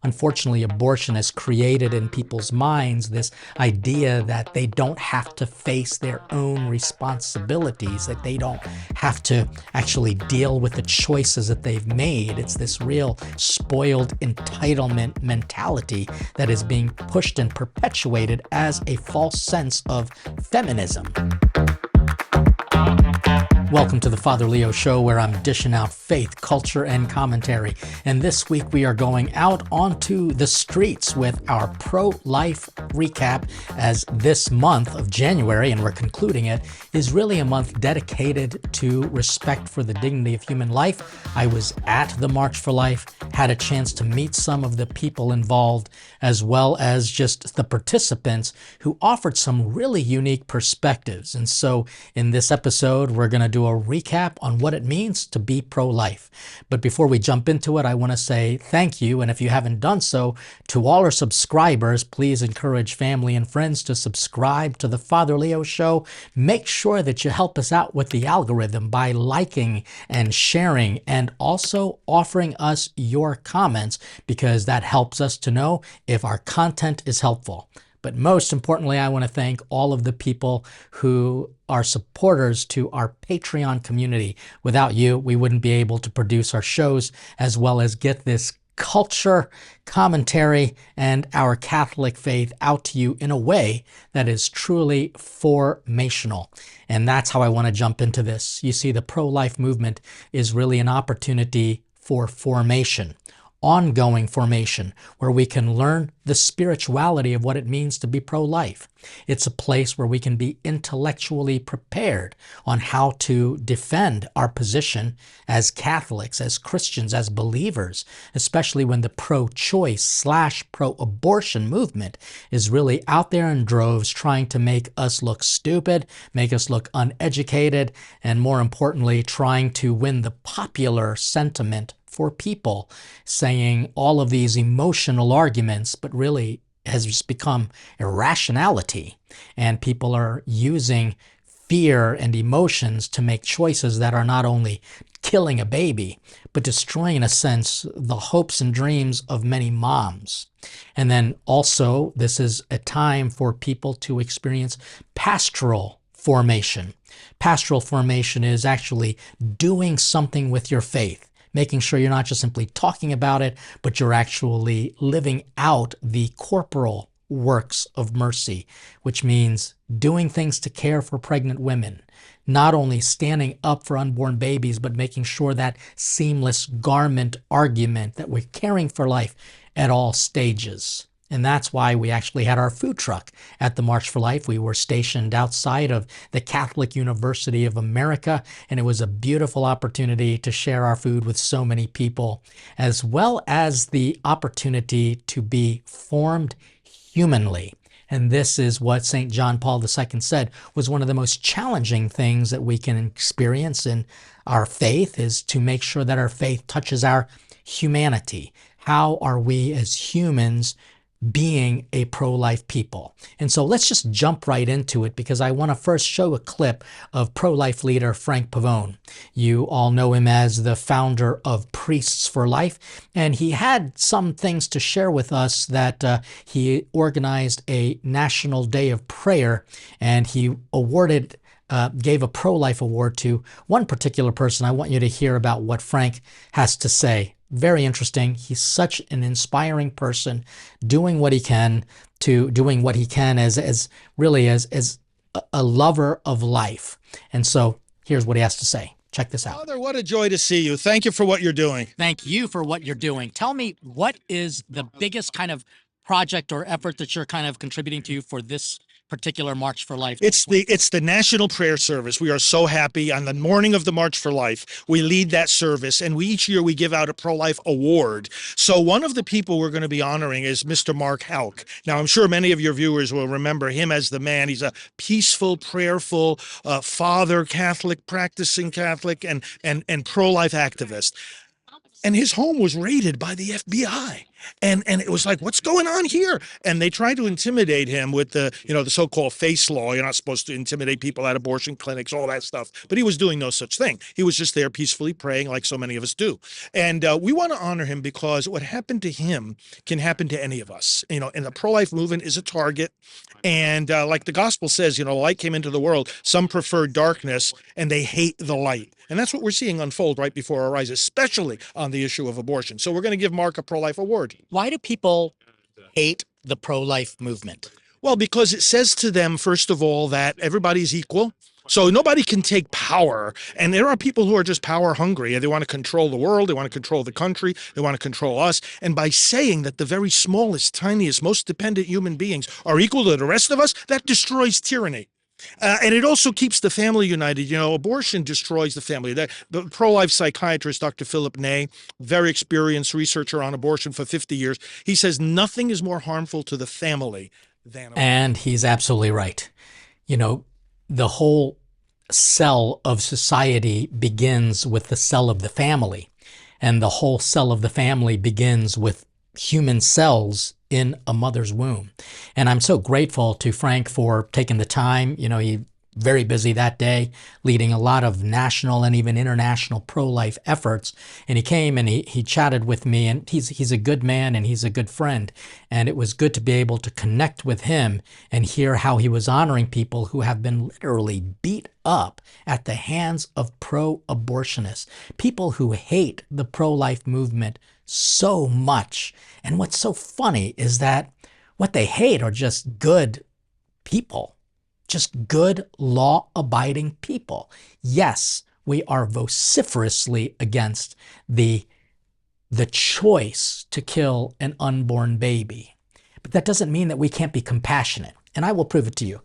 Unfortunately, abortion has created in people's minds this idea that they don't have to face their own responsibilities, that they don't have to actually deal with the choices that they've made. It's this real spoiled entitlement mentality that is being pushed and perpetuated as a false sense of feminism. Welcome to the Father Leo Show, where I'm dishing out faith, culture, and commentary. And this week we are going out onto the streets with our pro-life recap, as this month of January, and we're concluding it, is really a month dedicated to respect for the dignity of human life. I was at the March for Life, had a chance to meet some of the people involved, as well as just the participants who offered some really unique perspectives. And so in this episode, we're going to do a recap on what it means to be pro-life. But before we jump into it, I want to say thank you. And if you haven't done so, to all our subscribers, please encourage family and friends to subscribe to the Father Leo Show. Make sure that you help us out with the algorithm by liking and sharing, and also offering us your comments, because that helps us to know if our content is helpful. But most importantly, I want to thank all of the people who are supporters to our Patreon community. Without you, we wouldn't be able to produce our shows, as well as get this culture, commentary, and our Catholic faith out to you in a way that is truly formational. And that's how I want to jump into this. You see, the pro-life movement is really an opportunity for formation. Ongoing formation, where we can learn the spirituality of what it means to be pro-life. It's a place where we can be intellectually prepared on how to defend our position as Catholics, as Christians, as believers, especially when the pro-choice / pro-abortion movement is really out there in droves, trying to make us look stupid, make us look uneducated, and more importantly, trying to win the popular sentiment for people, saying all of these emotional arguments, but really has just become irrationality. And people are using fear and emotions to make choices that are not only killing a baby, but destroying, in a sense, the hopes and dreams of many moms. And then also, this is a time for people to experience pastoral formation. Pastoral formation is actually doing something with your faith, making sure you're not just simply talking about it, but you're actually living out the Corporal Works of Mercy, which means doing things to care for pregnant women, not only standing up for unborn babies, but making sure that seamless garment argument that we're caring for life at all stages. And that's why we actually had our food truck at the March for Life. We were stationed outside of the Catholic University of America, and it was a beautiful opportunity to share our food with so many people, as well as the opportunity to be formed humanly. And this is what St. John Paul II said was one of the most challenging things that we can experience in our faith, is to make sure that our faith touches our humanity. How are we as humans being a pro-life people? And so let's just jump right into it, because I want to first show a clip of pro-life leader Frank Pavone. You all know him as the founder of Priests for Life, and he had some things to share with us that he organized a National Day of Prayer, and he gave a pro-life award to one particular person. I want you to hear about what Frank has to say. Very interesting. He's such an inspiring person, doing what he can as a lover of life. And so here's what he has to say. Check this out. Father, what a joy to see you. Thank you for what you're doing. Thank you for what you're doing. Tell me, what is the biggest kind of project or effort that you're kind of contributing to for this particular March for Life? It's the National Prayer Service. We are so happy. On the morning of the March for Life, we lead that service, and each year we give out a pro-life award. So one of the people we're going to be honoring is Mr. Mark Houck. Now, I'm sure many of your viewers will remember him as the man. He's a peaceful, prayerful father, Catholic, practicing Catholic, and pro-life activist. And his home was raided by the FBI. And it was like, what's going on here? And they tried to intimidate him with the so-called face law. You're not supposed to intimidate people at abortion clinics, all that stuff. But he was doing no such thing. He was just there peacefully praying, like so many of us do. And we want to honor him because what happened to him can happen to any of us. And the pro-life movement is a target. And like the gospel says, light came into the world. Some prefer darkness and they hate the light. And that's what we're seeing unfold right before our eyes, especially on the issue of abortion. So we're going to give Mark a pro-life award. Why do people hate the pro-life movement? Well, because it says to them, first of all, that everybody's equal. So nobody can take power. And there are people who are just power hungry. They want to control the world. They want to control the country. They want to control us. And by saying that the very smallest, tiniest, most dependent human beings are equal to the rest of us, that destroys tyranny. And it also keeps the family united. Abortion destroys the family. The pro-life psychiatrist, Dr. Philip Ney, very experienced researcher on abortion for 50 years, he says nothing is more harmful to the family than abortion. And he's absolutely right. The whole cell of society begins with the cell of the family. And the whole cell of the family begins with human cells in a mother's womb. And I'm so grateful to Frank for taking the time. He very busy that day, leading a lot of national and even international pro-life efforts. And he came and he chatted with me, and he's a good man and he's a good friend. And it was good to be able to connect with him and hear how he was honoring people who have been literally beat up at the hands of pro-abortionists, people who hate the pro-life movement so much. And what's so funny is that what they hate are just good people, just good law-abiding people. Yes, we are vociferously against the choice to kill an unborn baby. But that doesn't mean that we can't be compassionate. And I will prove it to you.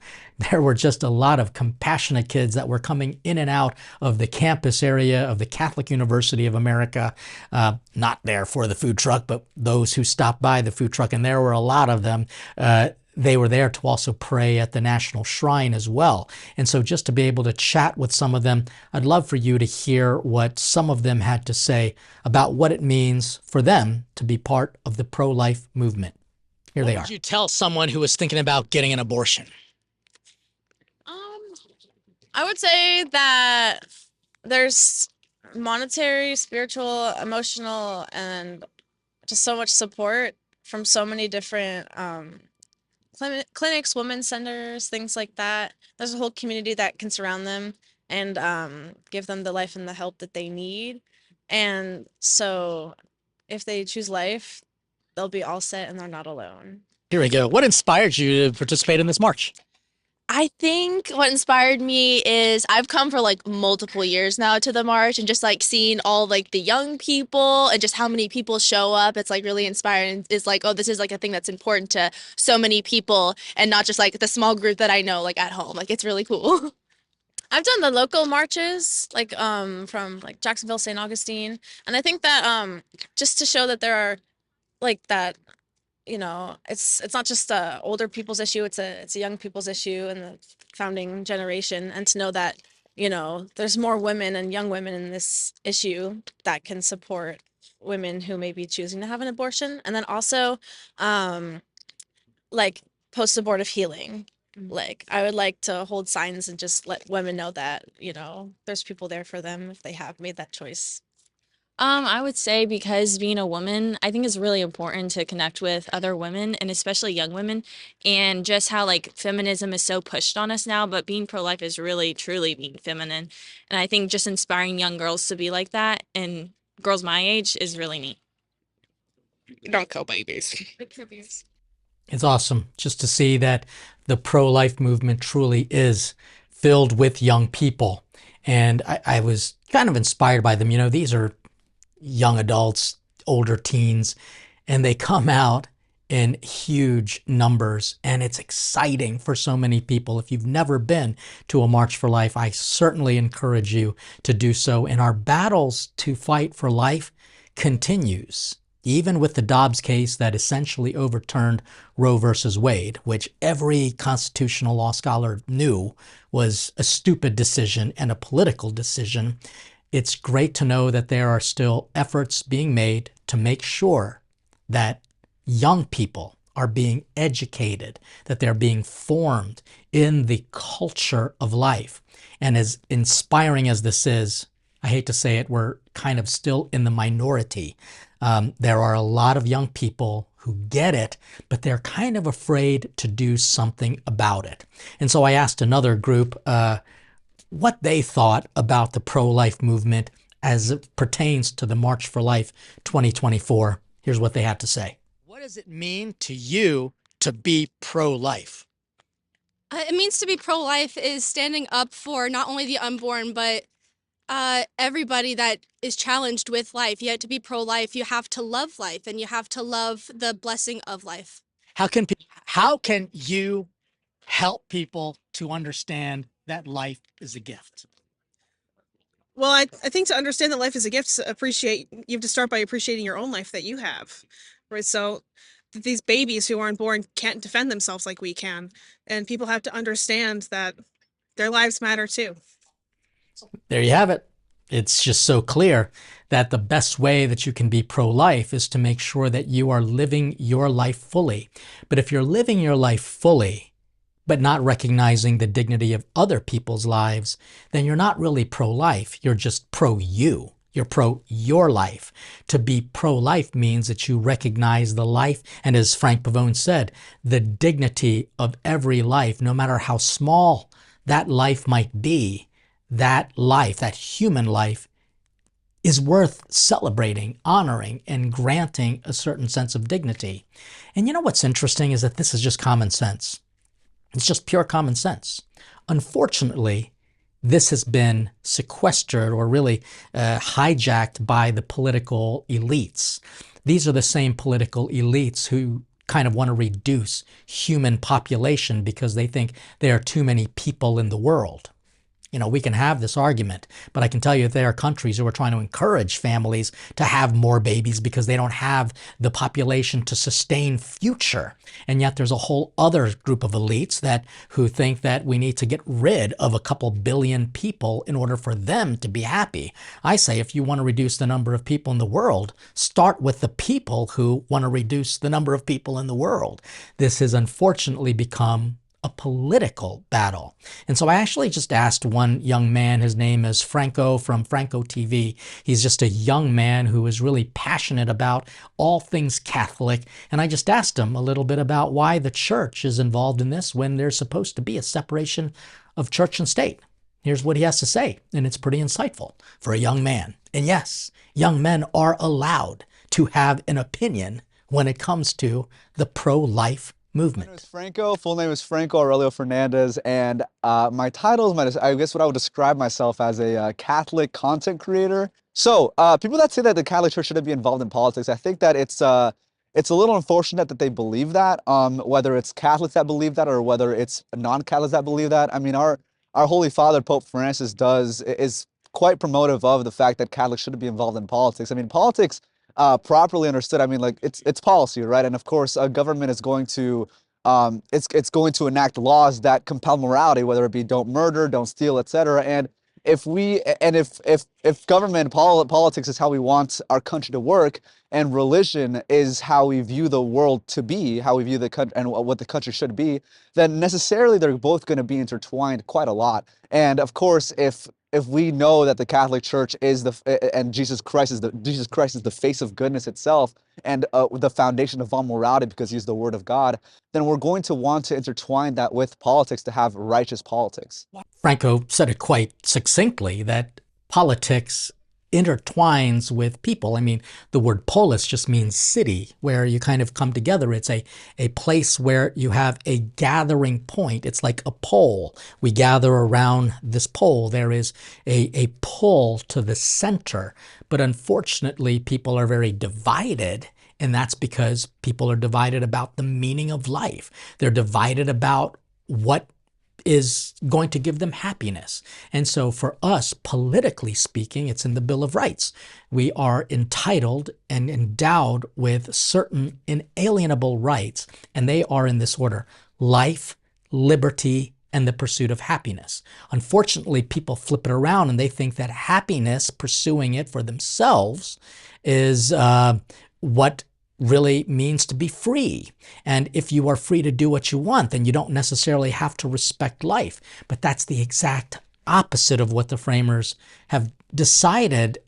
There were just a lot of compassionate kids that were coming in and out of the campus area of the Catholic University of America, not there for the food truck, but those who stopped by the food truck, and there were a lot of them. They were there to also pray at the National Shrine as well. And so just to be able to chat with some of them, I'd love for you to hear what some of them had to say about what it means for them to be part of the pro-life movement. Here they are. What would you tell someone who was thinking about getting an abortion? I would say that there's monetary, spiritual, emotional, and just so much support from so many different clinics, women's centers, things like that. There's a whole community that can surround them and give them the life and the help that they need. And so if they choose life, they'll be all set and they're not alone. Here we go. What inspired you to participate in this march? I think what inspired me is I've come for like multiple years now to the march, and just like seeing all like the young people and just how many people show up. It's like really inspiring. It's like, oh, this is like a thing that's important to so many people and not just like the small group that I know like at home. Like it's really cool. I've done the local marches like from like Jacksonville, St. Augustine. And I think that just to show that there are like that, it's not just a older people's issue, it's a young people's issue and the founding generation, and to know that there's more women and young women in this issue that can support women who may be choosing to have an abortion. And then also like post-abortive healing. Like I would like to hold signs and just let women know that there's people there for them if they have made that choice. I would say because being a woman, I think is really important to connect with other women and especially young women, and just how like feminism is so pushed on us now, but being pro-life is really truly being feminine. And I think just inspiring young girls to be like that, and girls my age, is really neat. Don't kill babies. It's awesome just to see that the pro-life movement truly is filled with young people. And I was kind of inspired by them. These are young adults, older teens, and they come out in huge numbers, and it's exciting for so many people. If you've never been to a March for Life, I certainly encourage you to do so. And our battles to fight for life continues, even with the Dobbs case that essentially overturned Roe versus Wade, which every constitutional law scholar knew was a stupid decision and a political decision. It's great to know that there are still efforts being made to make sure that young people are being educated, that they're being formed in the culture of life. And as inspiring as this is, I hate to say it, we're kind of still in the minority. There are a lot of young people who get it, but they're kind of afraid to do something about it. And so I asked another group what they thought about the pro-life movement as it pertains to the March for Life 2024. Here's what they had to say. What does it mean to you to be pro-life? It means to be pro-life is standing up for not only the unborn, but everybody that is challenged with life. Yet to be pro-life, you have to love life and you have to love the blessing of life. How can you help people to understand that life is a gift? Well, I think to understand that life is a gift, you have to start by appreciating your own life that you have, right? So these babies who aren't born can't defend themselves like we can. And people have to understand that their lives matter too. There you have it. It's just so clear that the best way that you can be pro-life is to make sure that you are living your life fully. But if you're living your life fully, but not recognizing the dignity of other people's lives, then you're not really pro-life. You're just pro-you. You're pro-your life. To be pro-life means that you recognize the life, and as Frank Pavone said, the dignity of every life, no matter how small that life might be. That life, that human life, is worth celebrating, honoring, and granting a certain sense of dignity. And you know what's interesting is that this is just common sense. It's just pure common sense. Unfortunately, this has been sequestered or really hijacked by the political elites. These are the same political elites who kind of want to reduce human population because they think there are too many people in the world. You know, we can have this argument, but I can tell you that there are countries who are trying to encourage families to have more babies because they don't have the population to sustain future. And yet there's a whole other group of elites who think that we need to get rid of a couple billion people in order for them to be happy. I say if you want to reduce the number of people in the world, start with the people who want to reduce the number of people in the world. This has unfortunately become a political battle. And so I actually just asked one young man, his name is Franco from Franco TV. He's just a young man who is really passionate about all things Catholic. And I just asked him a little bit about why the church is involved in this when there's supposed to be a separation of church and state. Here's what he has to say, and it's pretty insightful for a young man. And yes, young men are allowed to have an opinion when it comes to the pro-life movement. My name is Franco. Full name is Franco Aurelio Fernandez, and my title is I guess what I would describe myself as a Catholic content creator. So people that say that the Catholic Church shouldn't be involved in politics, I think that it's a little unfortunate that they believe that. Whether it's Catholics that believe that or whether it's non-Catholics that believe that. I mean, our Holy Father Pope Francis is quite promotive of the fact that Catholics shouldn't be involved in politics. I mean, politics, properly understood, I mean, like it's policy, right? And of course, a government is going to it's going to enact laws that compel morality, whether it be don't murder, don't steal, etc. And if government politics is how we want our country to work, and religion is how we view the world to be, how we view the country and what the country should be, then necessarily they're both going to be intertwined quite a lot. And of course, if we know that the Catholic Church is and Jesus Christ is the face of goodness itself and the foundation of all morality because he's the Word of God, then we're going to want to intertwine that with politics to have righteous politics. Franco said it quite succinctly that politics intertwines with people. I mean, the word polis just means city, where you kind of come together. It's a place where you have a gathering point. It's like a pole. We gather around this pole. There is a pull to the center. But unfortunately, people are very divided. And that's because people are divided about the meaning of life. They're divided about what is going to give them happiness. And so for us, politically speaking, it's in the Bill of Rights. We are entitled and endowed with certain inalienable rights, and they are in this order: life, liberty, and the pursuit of happiness. Unfortunately, people flip it around and they think that happiness, pursuing it for themselves, is what really means to be free. And if you are free to do what you want, then you don't necessarily have to respect life. But that's the exact opposite of what the framers have decided,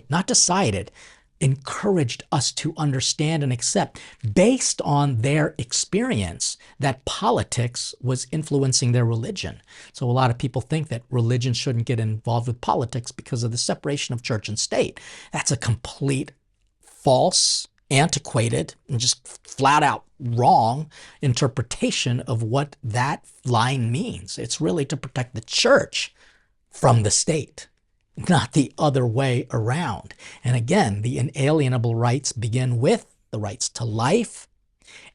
not decided, encouraged us to understand and accept based on their experience that politics was influencing their religion. So a lot of people think that religion shouldn't get involved with politics because of the separation of church and state. That's a complete false, antiquated, and just flat out wrong interpretation of what that line means. It's really to protect the church from the state, not the other way around. And again, the inalienable rights begin with the rights to life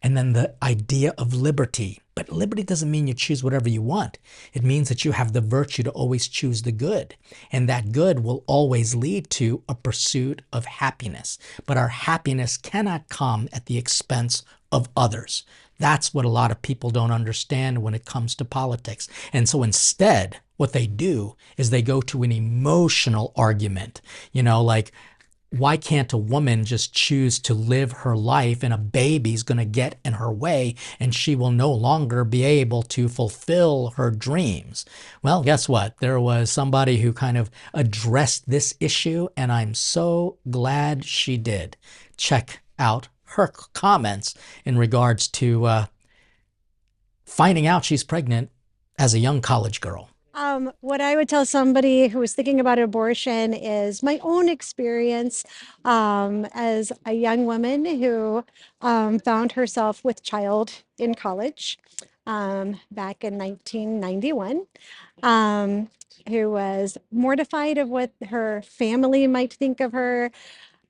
and then the idea of liberty. But liberty doesn't mean you choose whatever you want. It means that you have the virtue to always choose the good. And that good will always lead to a pursuit of happiness. But our happiness cannot come at the expense of others. That's what a lot of people don't understand when it comes to politics. And so instead, what they do is they go to an emotional argument, like, why can't a woman just choose to live her life and a baby's going to get in her way and she will no longer be able to fulfill her dreams? Well, guess what? There was somebody who kind of addressed this issue, and I'm so glad she did. Check out her comments in regards to finding out she's pregnant as a young college girl. What I would tell somebody who is thinking about abortion is my own experience as a young woman who found herself with child in college back in 1991, who was mortified of what her family might think of her,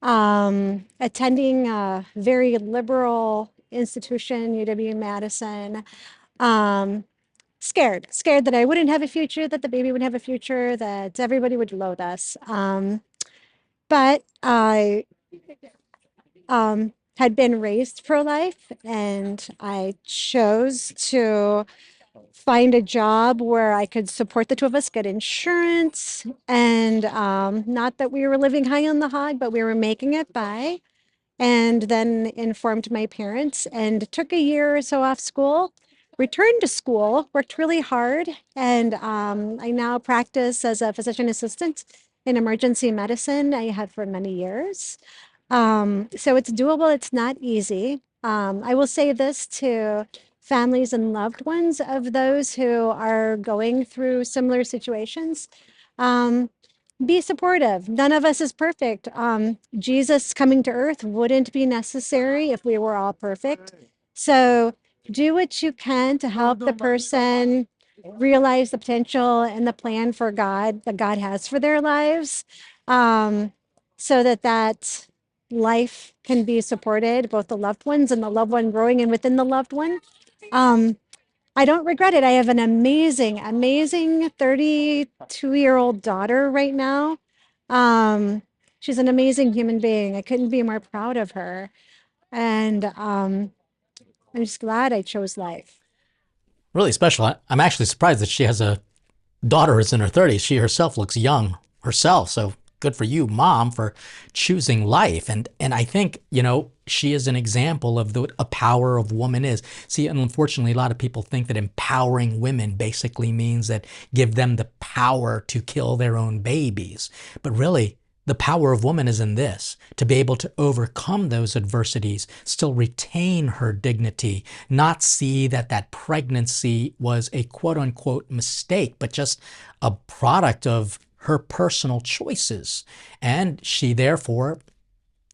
attending a very liberal institution, UW-Madison. Scared that I wouldn't have a future, that the baby would have a future, that everybody would loathe us. But I had been raised pro-life, and I chose to find a job where I could support the two of us, get insurance, and not that we were living high on the hog, but we were making it by. And then informed my parents and took a year or so off school. Returned to school, worked really hard, and I now practice as a physician assistant in emergency medicine. I have for many years. So it's doable. It's not easy. I will say this to families and loved ones of those who are going through similar situations. Be supportive. None of us is perfect. Jesus coming to earth wouldn't be necessary if we were all perfect. So do what you can to help the person realize the potential and the plan for God that God has for their lives, so that life can be supported, both the loved ones and the loved one growing and within the loved one. I don't regret it. I have an amazing 32-year-old daughter right now. She's an amazing human being. I couldn't be more proud of her. And I'm just glad I chose life. Really special. I'm actually surprised that she has a daughter who's in her 30s. She herself looks young herself. So good for you, Mom, for choosing life. And I think, she is an example of what a power of woman is. See, and unfortunately, a lot of people think that empowering women basically means that give them the power to kill their own babies. But really, the power of woman is in this, to be able to overcome those adversities, still retain her dignity, not see that pregnancy was a quote unquote mistake, but just a product of her personal choices. And she therefore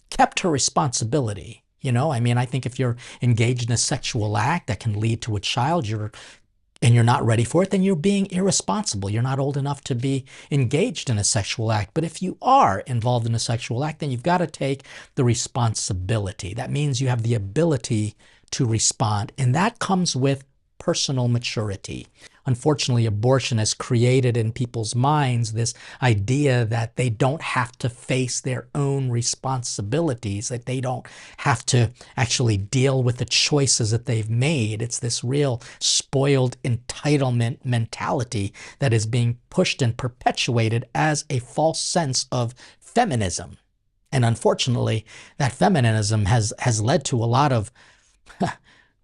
kept her responsibility. I think if you're engaged in a sexual act that can lead to a child, and you're not ready for it, then you're being irresponsible. You're not old enough to be engaged in a sexual act. But if you are involved in a sexual act, then you've got to take the responsibility. That means you have the ability to respond, and that comes with personal maturity. Unfortunately, abortion has created in people's minds this idea that they don't have to face their own responsibilities, that they don't have to actually deal with the choices that they've made. It's this real spoiled entitlement mentality that is being pushed and perpetuated as a false sense of feminism. And unfortunately, that feminism has led to a lot of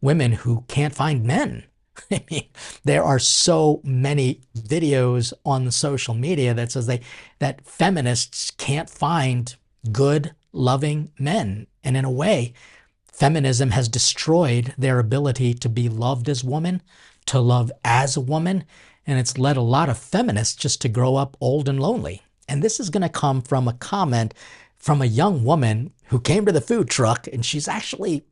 women who can't find men. I mean, there are so many videos on the social media that says that feminists can't find good, loving men. And in a way, feminism has destroyed their ability to be loved as women, to love as a woman, and it's led a lot of feminists just to grow up old and lonely. And this is going to come from a comment from a young woman who came to the food truck, and she's actually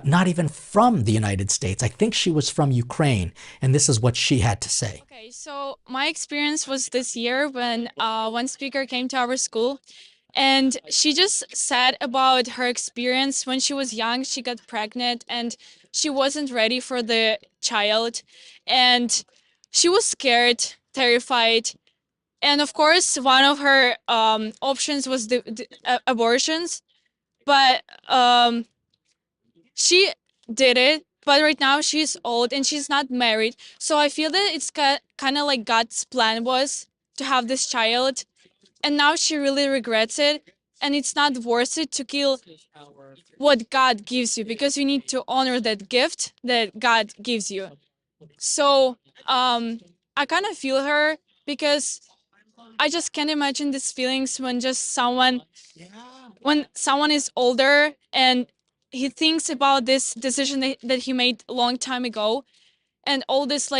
not even from the United States. I think she was from Ukraine, and this is what she had to say. Okay, so my experience was this year when one speaker came to our school, and she just said about her experience when she was young. She got pregnant and she wasn't ready for the child, and she was scared, terrified. And of course, one of her options was the abortions, but she did it. But right now she's old and she's not married. So I feel that it's kind of like God's plan was to have this child. And now she really regrets it. And it's not worth it to kill what God gives you, because you need to honor that gift that God gives you. So I kind of feel her, because I just can't imagine these feelings when someone is older and he thinks about this decision that he made a long time ago, and all this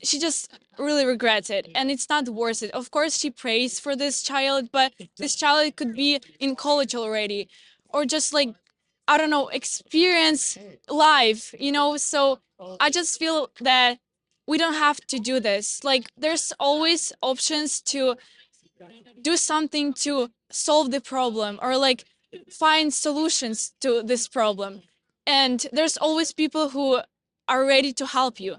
she just really regrets it, and it's not worth it. Of course, she prays for this child, but this child could be in college already, or just I don't know, experience life, So I just feel that we don't have to do this. There's always options to do something to solve the problem, or find solutions to this problem. And there's always people who are ready to help you.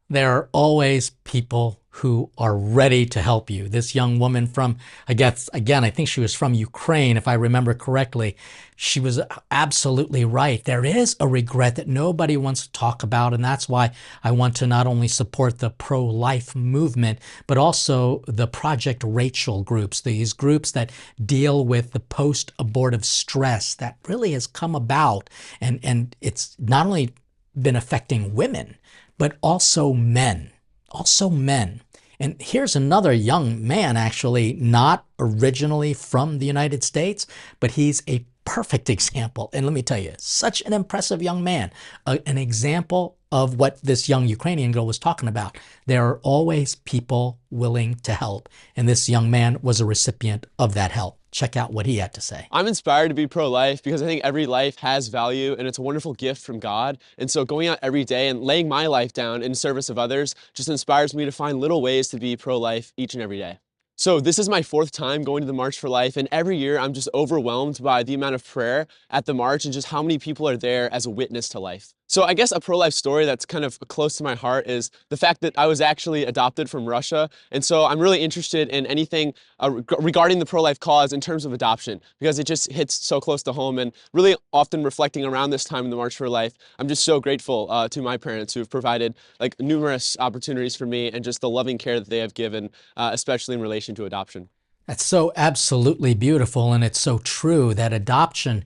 There are always people who are ready to help you. This young woman from, I guess, again, I think she was from Ukraine, if I remember correctly. She was absolutely right. There is a regret that nobody wants to talk about, and that's why I want to not only support the pro-life movement, but also the Project Rachel groups, these groups that deal with the post-abortive stress that really has come about, and it's not only been affecting women, but also men. And here's another young man, actually, not originally from the United States, but he's a perfect example. And let me tell you, such an impressive young man, an example of what this young Ukrainian girl was talking about. There are always people willing to help. And this young man was a recipient of that help. Check out what he had to say. I'm inspired to be pro-life because I think every life has value and it's a wonderful gift from God. And so going out every day and laying my life down in service of others just inspires me to find little ways to be pro-life each and every day. So this is my 4th time going to the March for Life, and every year I'm just overwhelmed by the amount of prayer at the march and just how many people are there as a witness to life. So I guess a pro-life story that's kind of close to my heart is the fact that I was actually adopted from Russia. And so I'm really interested in anything regarding the pro-life cause in terms of adoption, because it just hits so close to home. And really often reflecting around this time in the March for Life, I'm just so grateful to my parents who have provided numerous opportunities for me and just the loving care that they have given, especially in relation to adoption. That's so absolutely beautiful, and it's so true that adoption,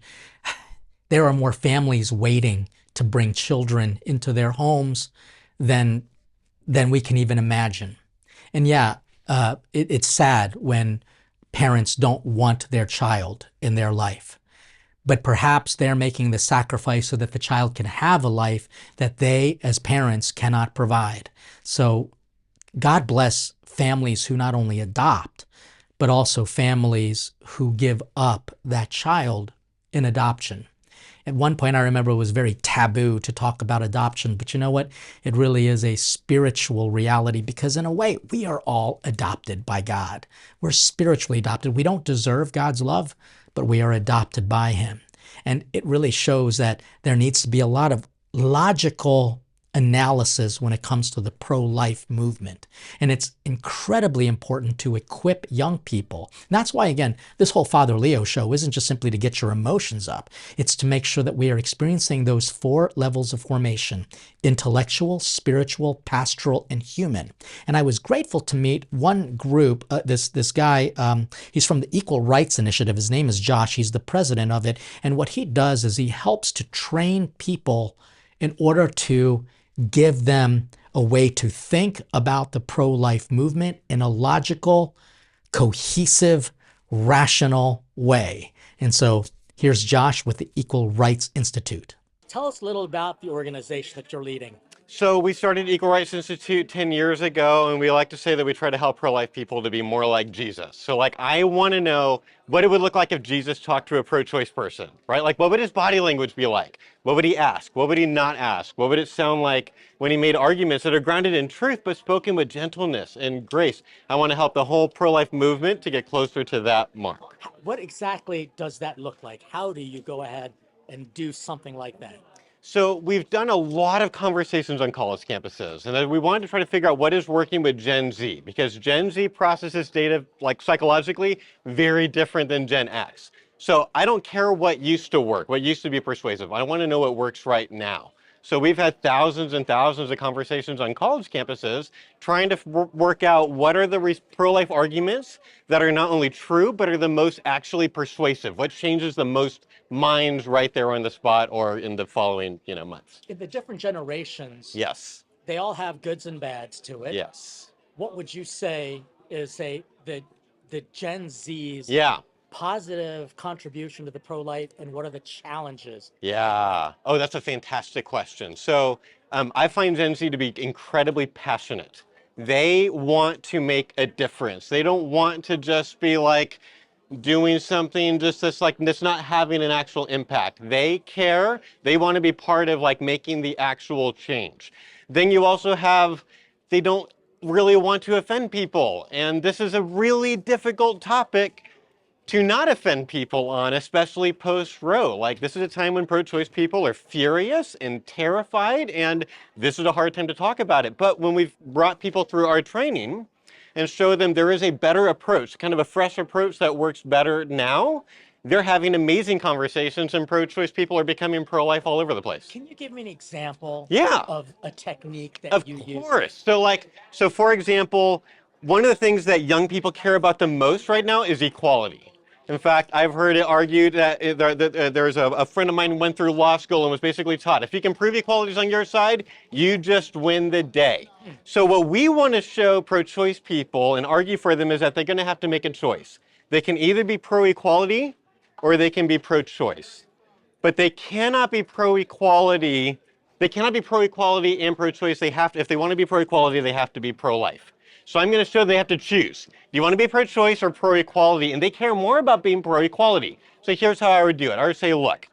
there are more families waiting to bring children into their homes than we can even imagine. And yeah, it's sad when parents don't want their child in their life, but perhaps they're making the sacrifice so that the child can have a life that they as parents cannot provide. So God bless families who not only adopt, but also families who give up that child in adoption. At one point, I remember it was very taboo to talk about adoption, but you know what? It really is a spiritual reality, because in a way, we are all adopted by God. We're spiritually adopted. We don't deserve God's love, but we are adopted by Him. And it really shows that there needs to be a lot of logical analysis when it comes to the pro-life movement. And it's incredibly important to equip young people. And that's why, again, this whole Father Leo show isn't just simply to get your emotions up. It's to make sure that we are experiencing those 4 levels of formation: intellectual, spiritual, pastoral, and human. And I was grateful to meet one group, this guy, he's from the Equal Rights Initiative. His name is Josh. He's the president of it. And what he does is he helps to train people in order to give them a way to think about the pro-life movement in a logical, cohesive, rational way. And so here's Josh with the Equal Rights Institute. Tell us a little about the organization that you're leading. So we started Equal Rights Institute 10 years ago, and we like to say that we try to help pro-life people to be more like Jesus. So I want to know what it would look like if Jesus talked to a pro-choice person, right? What would his body language be like? What would he ask? What would he not ask? What would it sound like when he made arguments that are grounded in truth but spoken with gentleness and grace? I want to help the whole pro-life movement to get closer to that mark. What exactly does that look like? How do you go ahead and do something like that? So we've done a lot of conversations on college campuses, and we wanted to try to figure out what is working with Gen Z, because Gen Z processes data psychologically very different than Gen X. So I don't care what used to work, what used to be persuasive. I want to know what works right now. So we've had thousands and thousands of conversations on college campuses trying to work out what are the pro-life arguments that are not only true, but are the most actually persuasive. What changes the most minds right there on the spot or in the following months. In the different generations, yes, they all have goods and bads to it. Yes. What would you say is the Gen Z's positive contribution to the pro-life, and what are the challenges? Yeah. Oh, that's a fantastic question. So I find Gen Z to be incredibly passionate. They want to make a difference. They don't want to just be doing something that's not having an actual impact. They care. They want to be part of making the actual change. Then you also have, they don't really want to offend people. And this is a really difficult topic to not offend people on, especially post-Roe. This is a time when pro-choice people are furious and terrified, and this is a hard time to talk about it. But when we've brought people through our training and show them there is a better approach, kind of a fresh approach that works better now, they're having amazing conversations, and pro-choice people are becoming pro-life all over the place. Can you give me an example of a technique that you use? Of course. So for example, one of the things that young people care about the most right now is equality. In fact, I've heard it argued that there's a friend of mine who went through law school and was basically taught, if you can prove equality is on your side, you just win the day. So what we want to show pro-choice people and argue for them is that they're going to have to make a choice. They can either be pro-equality or they can be pro-choice. But they cannot be pro-equality. They cannot be pro-equality and pro-choice. If they want to be pro-equality, they have to be pro-life. So I'm going to show they have to choose. Do you want to be pro-choice or pro-equality? And they care more about being pro-equality. So here's how I would do it. I would say, look,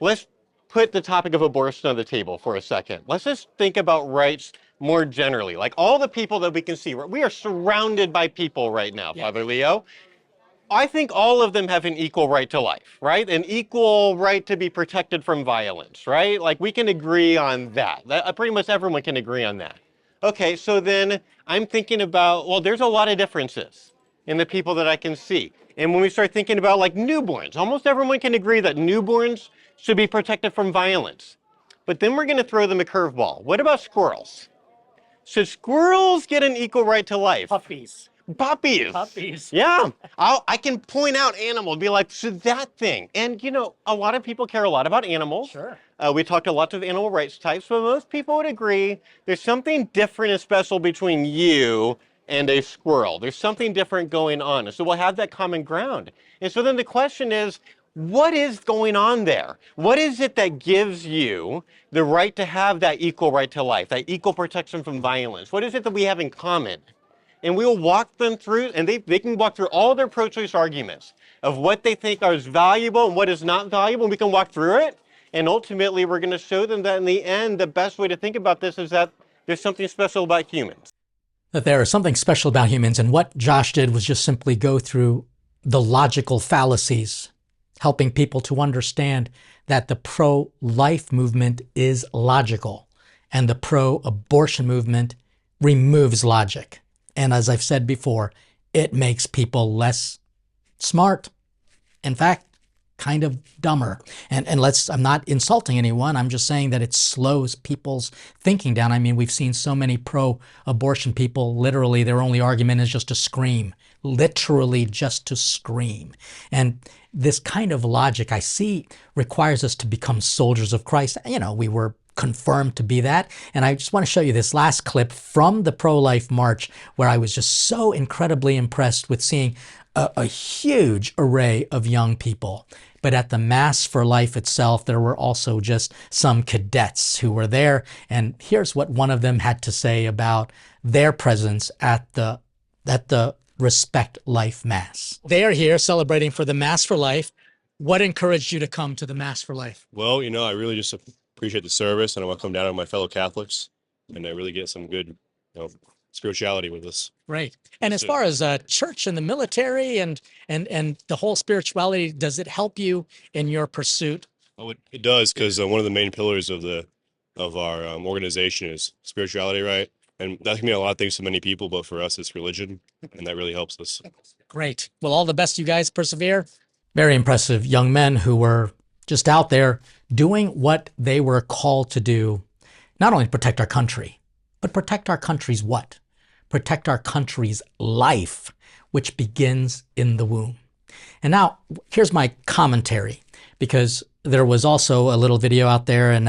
let's put the topic of abortion on the table for a second. Let's just think about rights more generally. All the people that we can see, we are surrounded by people right now, Father Leo. I think all of them have an equal right to life, right? An equal right to be protected from violence, right? We can agree on that. Pretty much everyone can agree on that. Okay, so then I'm thinking about, well, there's a lot of differences in the people that I can see. And when we start thinking about newborns, almost everyone can agree that newborns should be protected from violence. But then we're going to throw them a curveball. What about squirrels? Should squirrels get an equal right to life? Puppies. Puppies. Yeah. I can point out animals, be like, so that thing. And, a lot of people care a lot about animals. Sure. We talked to lots of animal rights types, but most people would agree there's something different and special between you and a squirrel. There's something different going on. So we'll have that common ground. And so then the question is, what is going on there? What is it that gives you the right to have that equal right to life, that equal protection from violence? What is it that we have in common? And we'll walk them through, and they can walk through all their pro-choice arguments of what they think is valuable and what is not valuable, and we can walk through it. And ultimately, we're going to show them that in the end, the best way to think about this is that there's something special about humans. That there is something special about humans, and what Josh did was just simply go through the logical fallacies, helping people to understand that the pro-life movement is logical. and the pro-abortion movement removes logic. And as I've said before, it makes people less smart. In fact, kind of dumber. And I'm not insulting anyone. I'm just saying that it slows people's thinking down. I mean, we've seen so many pro-abortion people, literally their only argument is just to scream, literally just to scream. And this kind of logic I see requires us to become soldiers of Christ. You know, we were confirmed to be that. And I just want to show you this last clip from the pro-life march where I was just so incredibly impressed with seeing a huge array of young people. But at the Mass for Life itself, there were also just some cadets who were there. And here's what one of them had to say about their presence at the Respect Life Mass. They are here celebrating for the Mass for Life. What encouraged you to come to the Mass for Life? Well, you know, I really just appreciate the service, and I want to come down with my fellow Catholics, and I really get some good, spirituality with us. Right. And as far as church and the military and the whole spirituality, does it help you in your pursuit? Oh, it does, because one of the main pillars of our organization is spirituality, right? And that can mean a lot of things to many people, but for us, it's religion, and that really helps us. Great. Well, all the best, you guys. Persevere. Very impressive young men who were just out there doing what they were called to do, not only to protect our country, but protect our country's what? Protect our country's life, which begins in the womb. And now, here's my commentary, because there was also a little video out there, and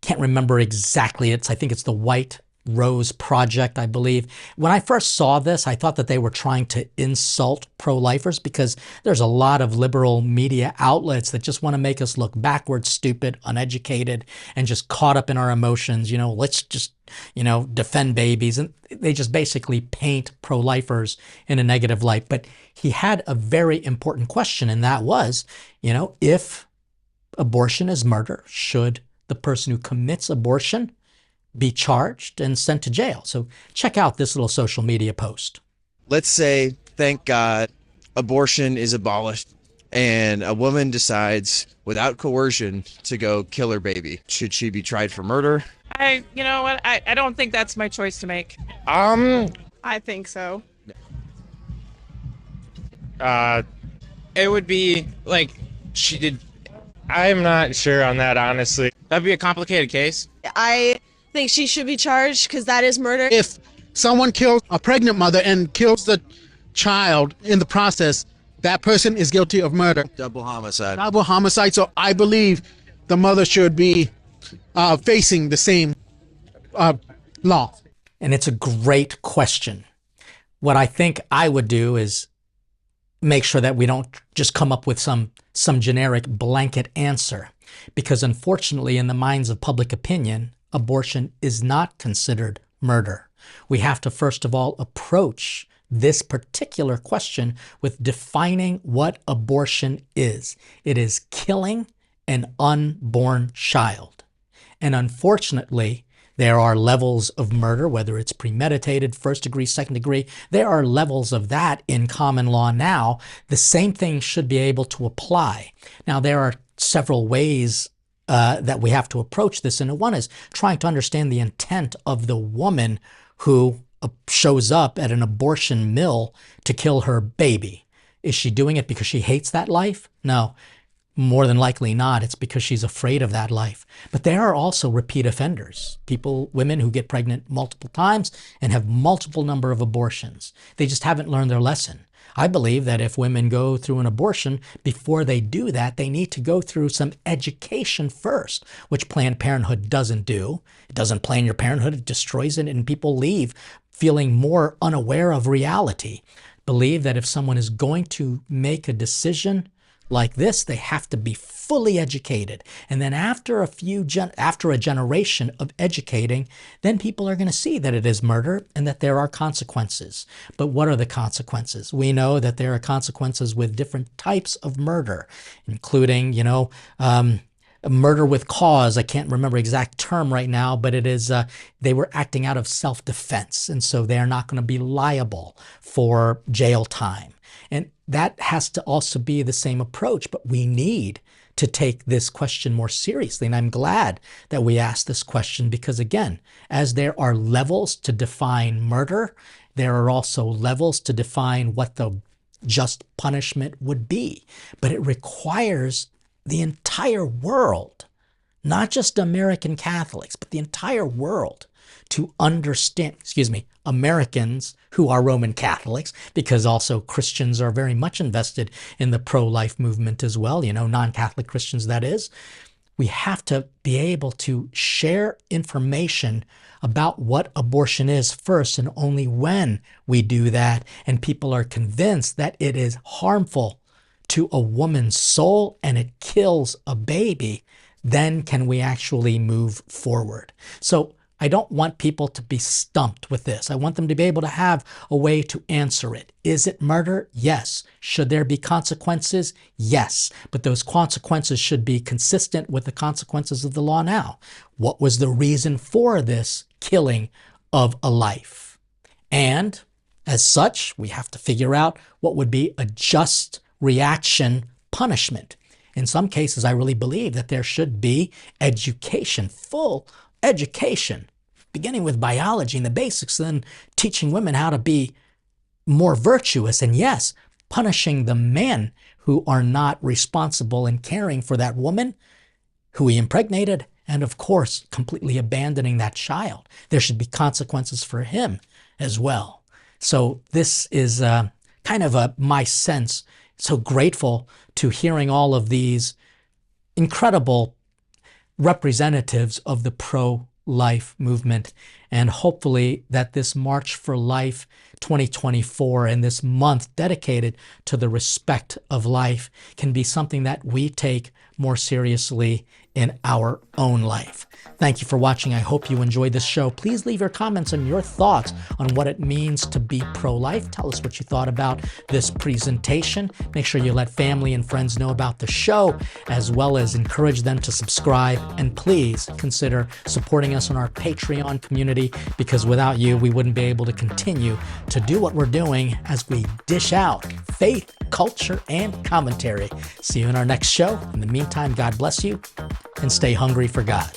can't remember exactly. I think it's the White Rose Project, I believe. When I first saw this, I thought that they were trying to insult pro-lifers, because there's a lot of liberal media outlets that just want to make us look backward, stupid, uneducated, and just caught up in our emotions. You know, let's just, defend babies. And they just basically paint pro-lifers in a negative light. But he had a very important question, and that was, if abortion is murder, should the person who commits abortion be charged and sent to jail? So check out this little social media post. Let's say, thank God, abortion is abolished and a woman decides without coercion to go kill her baby. Should she be tried for murder? You know what? I don't think that's my choice to make. I think so. It would be like she did. I'm not sure on that, honestly. That'd be a complicated case. I think she should be charged because that is murder. If someone kills a pregnant mother and kills the child in the process, that person is guilty of murder. Double homicide. Double homicide. So I believe the mother should be facing the same law. And it's a great question. What I think I would do is make sure that we don't just come up with some generic blanket answer, because unfortunately, in the minds of public opinion, abortion is not considered murder. We have to first of all approach this particular question with defining what abortion is. It is killing an unborn child. And unfortunately, there are levels of murder, whether it's premeditated, first degree, second degree. There are levels of that in common law now. The same thing should be able to apply. Now, there are several ways that we have to approach this. And one is trying to understand the intent of the woman who shows up at an abortion mill to kill her baby. Is she doing it because she hates that life? No. More than likely not. It's because she's afraid of that life. But there are also repeat offenders, women who get pregnant multiple times and have multiple number of abortions. They just haven't learned their lesson. I believe that if women go through an abortion, before they do that, they need to go through some education first, which Planned Parenthood doesn't do. It doesn't plan your parenthood. It destroys it, and people leave feeling more unaware of reality. Believe that if someone is going to make a decision like this, they have to be fully educated. And then after a generation of educating, then people are going to see that it is murder and that there are consequences. But what are the consequences? We know that there are consequences with different types of murder, including, murder with cause. I can't remember exact term right now, but it is they were acting out of self-defense, and so they are not going to be liable for jail time. And that has to also be the same approach, but we need to take this question more seriously. And I'm glad that we asked this question because, again, as there are levels to define murder, there are also levels to define what the just punishment would be. But it requires the entire world, not just American Catholics, but the entire world to understand, Americans who are Roman Catholics, because also Christians are very much invested in the pro-life movement as well, non-Catholic Christians, that is. We have to be able to share information about what abortion is first, and only when we do that and people are convinced that it is harmful to a woman's soul and it kills a baby, then can we actually move forward. So I don't want people to be stumped with this. I want them to be able to have a way to answer it. Is it murder? Yes. Should there be consequences? Yes. But those consequences should be consistent with the consequences of the law now. What was the reason for this killing of a life? And as such, we have to figure out what would be a just reaction punishment. In some cases, I really believe that there should be education, full education, beginning with biology and the basics, then teaching women how to be more virtuous. And yes, punishing the men who are not responsible in caring for that woman who he impregnated, and of course, completely abandoning that child. There should be consequences for him as well. So this is kind of my sense. So grateful to hearing all of these incredible representatives of the pro-life movement, and hopefully that this March for Life 2024 and this month dedicated to the respect of life can be something that we take more seriously in our own life. Thank you for watching. I hope you enjoyed this show. Please leave your comments and your thoughts on what it means to be pro-life. Tell us what you thought about this presentation. Make sure you let family and friends know about the show, as well as encourage them to subscribe. And please consider supporting us on our Patreon community, because without you, we wouldn't be able to continue to do what we're doing as we dish out faith, culture, and commentary. See you in our next show. In the meantime, God bless you, and stay hungry for God.